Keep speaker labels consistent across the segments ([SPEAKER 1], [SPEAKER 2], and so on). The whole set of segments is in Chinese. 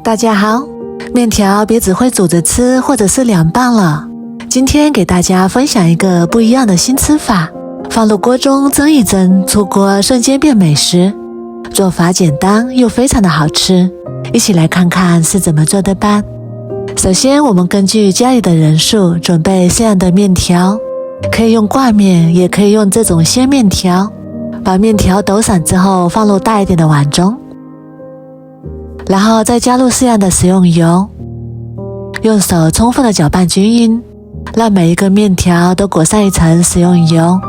[SPEAKER 1] 大家好，面条别只会煮着吃或者是凉拌了。今天给大家分享一个不一样的新吃法，放入锅中蒸一蒸，出锅瞬间变美食。做法简单又非常的好吃，一起来看看是怎么做的吧。首先我们根据家里的人数准备这样的面条，可以用挂面，也可以用这种鲜面条。把面条抖散之后放入大一点的碗中，然后再加入这样的食用油，用手充分的搅拌均匀，让每一个面条都裹上一层食用油。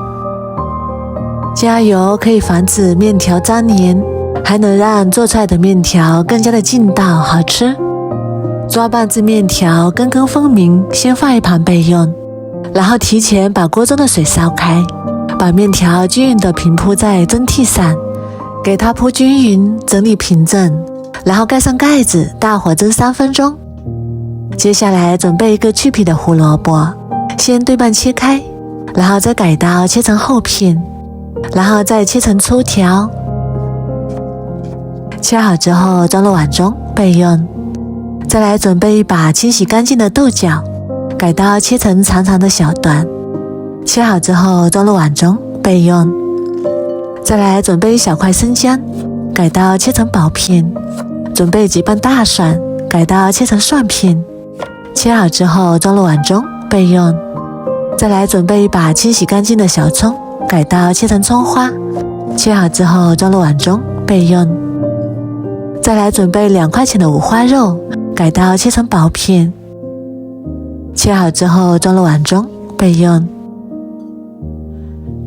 [SPEAKER 1] 加油可以防止面条粘黏，还能让做出来的面条更加的劲道好吃。抓拌至面条根根分明，先放一旁备用。然后提前把锅中的水烧开，把面条均匀地平铺在蒸屉上，给它铺均匀，整理平整，然后盖上盖子，大火蒸3分钟。接下来准备一个去皮的胡萝卜，先对半切开，然后再改刀切成厚片，然后再切成粗条。切好之后装入碗中备用。再来准备一把清洗干净的豆角，改刀切成长长的小段，切好之后装入碗中备用。再来准备一小块生姜，改刀切成薄片。准备几瓣大蒜，改刀切成蒜片，切好之后装入碗中备用。再来准备一把清洗干净的小葱，改刀切成葱花，切好之后装入碗中备用。再来准备2块钱的五花肉，改刀切成薄片，切好之后装入碗中备用。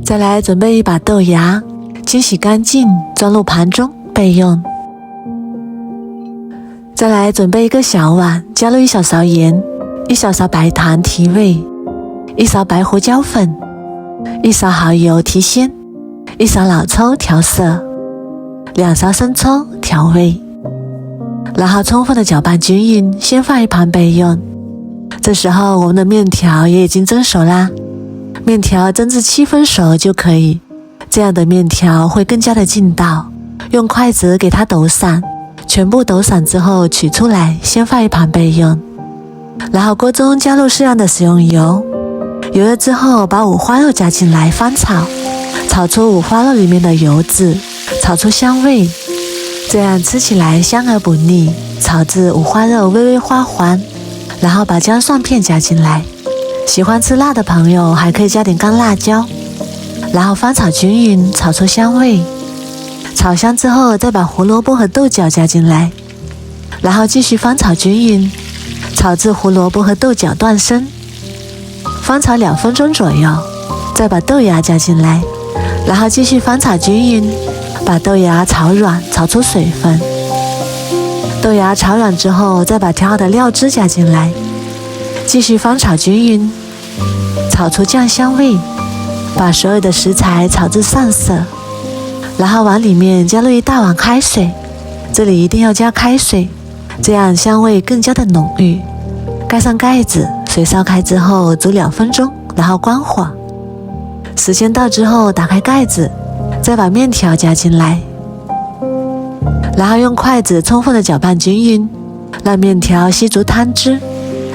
[SPEAKER 1] 再来准备一把豆芽，清洗干净，装入盘中备用。再来准备一个小碗，加入1小勺盐，1小勺白糖提味，1勺白胡椒粉，1勺蚝油提鲜，1勺老抽调色，2勺生抽调味。然后充分的搅拌均匀，先放一旁备用。这时候我们的面条也已经蒸熟啦，面条蒸至7分熟就可以，这样的面条会更加的劲道。用筷子给它抖散，全部抖散之后取出来，先放一旁备用。然后锅中加入适量的食用油，油热之后把五花肉加进来翻炒，炒出五花肉里面的油脂，炒出香味，这样吃起来香而不腻。炒至五花肉微微花黄，然后把姜蒜片加进来，喜欢吃辣的朋友还可以加点干辣椒，然后翻炒均匀，炒出香味。炒香之后再把胡萝卜和豆角加进来，然后继续翻炒均匀，炒至胡萝卜和豆角断生，翻炒2分钟左右，再把豆芽加进来，然后继续翻炒均匀，把豆芽炒软，炒出水分。豆芽炒软之后再把调好的料汁加进来，继续翻炒均匀，炒出酱香味，把所有的食材炒至上色，然后往里面加入1大碗开水，这里一定要加开水，这样香味更加的浓郁。盖上盖子，水烧开之后煮2分钟，然后关火。时间到之后打开盖子，再把面条加进来，然后用筷子充分的搅拌均匀，让面条吸足汤汁，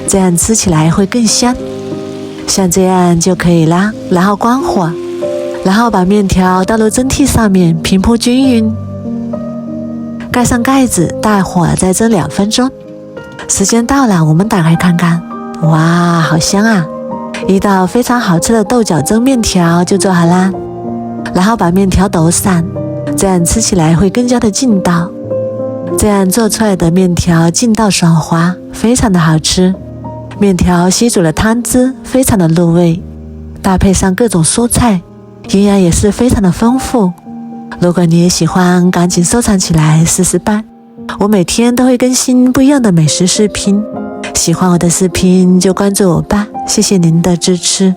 [SPEAKER 1] 这样吃起来会更香。像这样就可以啦。然后关火，然后把面条倒入蒸屉上面平铺均匀，盖上盖子，大火再蒸2分钟。时间到了，我们打开看看，哇，好香啊！一道非常好吃的豆角蒸面条就做好啦。然后把面条抖散，这样吃起来会更加的劲道。这样做出来的面条劲道爽滑，非常的好吃。面条吸足了汤汁，非常的入味，搭配上各种蔬菜，营养也是非常的丰富。如果你也喜欢，赶紧收藏起来试试吧。我每天都会更新不一样的美食视频，喜欢我的视频就关注我吧，谢谢您的支持。